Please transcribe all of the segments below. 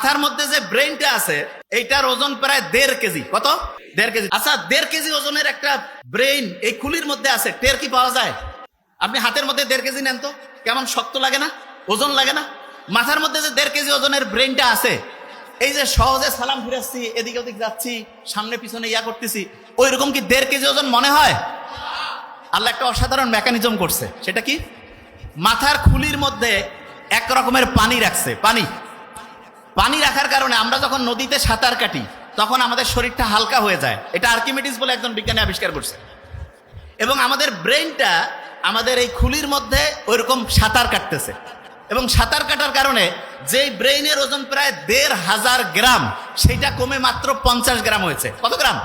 মাথার মধ্যে যে ব্রেনটা আছে এইটার ওজন প্রায় 1.5 কেজি। কত? 1.5 কেজি। আচ্ছা, 1.5 কেজি ওজনের একটা ব্রেন এই খুলির মধ্যে আছে, টের কি পাওয়া যায়? আপনি হাতের মধ্যে 1.5 কেজি নেন তো, কেমন শক্ত লাগে না? ওজন লাগে না? মাথার মধ্যে যে 1.5 কেজি ওজনের ব্রেনটা আছে, এই যে সহজে সালাম ফিরাচ্ছি, এদিক ওদিক যাচ্ছি, সামনে পিছনে ইয়া করতেছি, ওই রকম কি 1.5 কেজি ওজন মনে হয়? আল্লাহ একটা অসাধারণ মেকানিজম করছে। সেটা কি? মাথার খুলির মধ্যে এক রকমের পানি রাখছে। পানি রাখার কারণে আমরা যখন নদীতে সাঁতার কাটি তখন আমাদের শরীরটা হালকা হয়ে যায়। এটা আর্কিমিডিস বলে একজন বিজ্ঞানী আবিষ্কার করছে। এবং আমাদের ব্রেনটা আমাদের এই খুলির মধ্যে ওইরকম সাঁতার কাটতেছে, এবং সাঁতার কাটার কারণে যেই ব্রেইনের ওজন প্রায় 1,500 গ্রাম, সেইটা কমে মাত্র 50 গ্রাম হয়েছে। কত গ্রাম?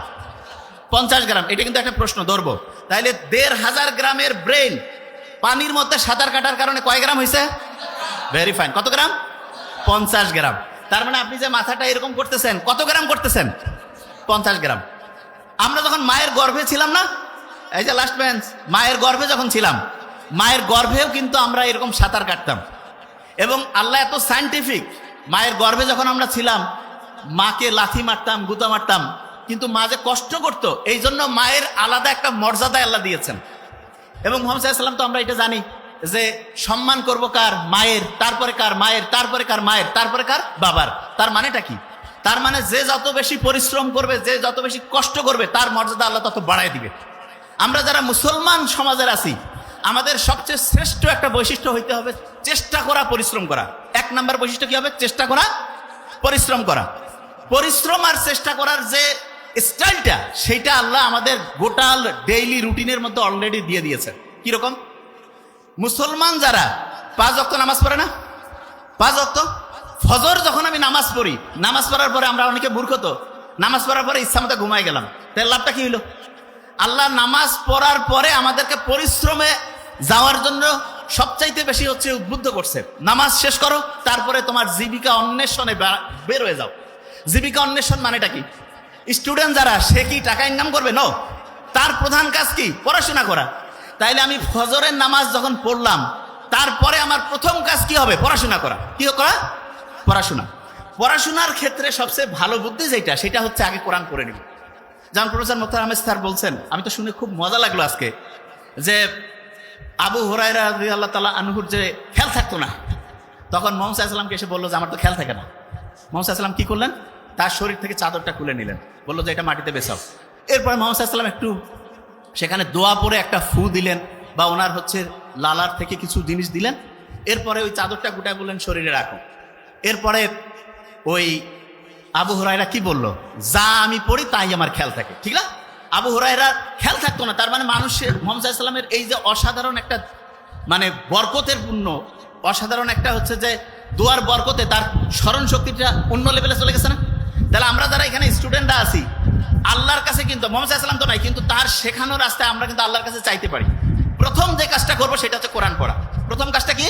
50 গ্রাম। এটা কিন্তু একটা প্রশ্ন ধরবো। তাহলে 1,500 গ্রামের ব্রেন পানির মধ্যে সাঁতার কাটার কারণে কয় গ্রাম হয়েছে? Very fine. কত গ্রাম? 50 গ্রাম। তার মানে আপনি যে মাথাটা এরকম করতেছেন, কত গ্রাম করতেছেন? 50 গ্রাম। আমরা যখন মায়ের গর্ভে ছিলাম না, এই যে লাস্ট বেঞ্চ, মায়ের গর্ভে যখন ছিলাম, মায়ের গর্ভেও কিন্তু আমরা এরকম সাঁতার কাটতাম। এবং আল্লাহ এত সায়েন্টিফিক, মায়ের গর্ভে যখন আমরা ছিলাম মাকে লাথি মারতাম, গুতা মারতাম, কিন্তু মা যে কষ্ট করতো, এই জন্য মায়ের আলাদা একটা মর্যাদা আল্লাহ দিয়েছেন। এবং মুহাম্মদ সাল্লাল্লাহু আলাইহি ওয়াসাল্লাম তো আমরা এটা জানি যে সম্মান করব কার? মায়ের, তারপরে কার? মায়ের, তারপরে কার? মায়ের, তারপরে কার? বাবার। তার মানেটা কি? তার মানে যে যত বেশি পরিশ্রম করবে, যে যত বেশি কষ্ট করবে, তার মর্যাদা আল্লাহ তত বাড়ায় দিবে। আমরা যারা মুসলমান সমাজের আছি, আমাদের সবচেয়ে শ্রেষ্ঠ একটা বৈশিষ্ট্য হইতে হবে চেষ্টা করা, পরিশ্রম করা। 1 নম্বর বৈশিষ্ট্য কি হবে? চেষ্টা করা, পরিশ্রম করা। পরিশ্রম আর চেষ্টা করার যে স্টাইলটা, সেইটা আল্লাহ আমাদের গোটাল ডেইলি রুটিনের মধ্যে অলরেডি দিয়ে দিয়েছেন। কিরকম? মুসলমান যারা 5 ওয়াক্ত নামাজ পড়ে না, 5 ওয়াক্ত ফজর যখন আমি নামাজ পড়ি, নামাজ পড়ার পরে আমরা অনেকে মূর্খ, তো নামাজ পড়ার পরে ইচ্ছা মতো ঘুমাই গেলাম, তাহলে লাভটা কি হইলো? আল্লাহ নামাজ পড়ার পরে আমাদেরকে পরিশ্রমে যাওয়ার জন্য সবচাইতে বেশি হচ্ছে উদ্বুদ্ধ করছে। নামাজ শেষ করো, তারপরে তোমার জীবিকা অন্বেষণে বের হয়ে যাও। জীবিকা অন্বেষণ মানেটা কি? স্টুডেন্ট যারা, সে কি টাকা ইনকাম করবে? নো, তার প্রধান কাজ কি? পড়াশোনা করা। তাইলে আমি ফজরের নামাজ যখন পড়লাম, তারপরে আমার প্রথম কাজ কি হবে? পড়াশোনা করা। কি করা? পড়াশোনা। পড়াশোনার ক্ষেত্রে সবচেয়ে ভালো বুদ্ধি যেটা, সেটা হচ্ছে আগে কোরআন পড়ে নিব। যেমন প্রফেসর মোখতার আহমেদ স্যার বলছেন, আমি তো শুনে খুব মজা লাগলো আজকে, যে আবু হুরায়রা রাদিয়াল্লাহু তাআলা আনহুর যে খেয়াল থাকতো না, তখন মুহাম্মদ সাল্লাল্লাহু আলাইহি ওয়াসাল্লামকে এসে বললো যে আমার তো খেয়াল থাকে না। মুহাম্মদ সাল্লাল্লাহু আলাইহি ওয়াসাল্লাম কি করলেন? তার শরীর থেকে চাদরটা খুলে নিলেন, বললো যে এটা মাটিতে বেছাও। এরপরে মুহাম্মদ সাল্লাল্লাহু আলাইহি ওয়াসাল্লাম একটু সেখানে দোয়া পরে একটা ফু দিলেন, বা ওনার হচ্ছে লালার থেকে কিছু জিনিস দিলেন। এরপরে ওই চাদরটা গোটায় বললেন শরীরে রাখো। এরপরে ওই আবু হুরায়রা কি বলল? যা আমি পড়ি তাই আমার খেয়াল থাকে। ঠিক না? আবু হুরায়রা খেয়াল থাকতো না। তার মানে মানুষের, মুহাম্মদ সাল্লাল্লাহু আলাইহি ওয়াসাল্লামের এই যে অসাধারণ একটা মানে বরকতের পূর্ণ, অসাধারণ একটা হচ্ছে যে দোয়ার বরকতে তার স্মরণ শক্তিটা অন্য লেভেলে চলে গেছে না? তাহলে আমরা যারা এখানে স্টুডেন্টরা আছি, আল্লাহর কাছে কিন্তু মুহাম্মদ সাল্লাল্লাহু আলাইহি ওয়াসাল্লাম তো নাই, কিন্তু তার শেখানোর রাস্তায় আমরা কিন্তু আল্লাহর কাছে চাইতে পারি। প্রথম যে কাজটা করবো সেটা হচ্ছে কোরআন পড়া। প্রথম কাজটা কি?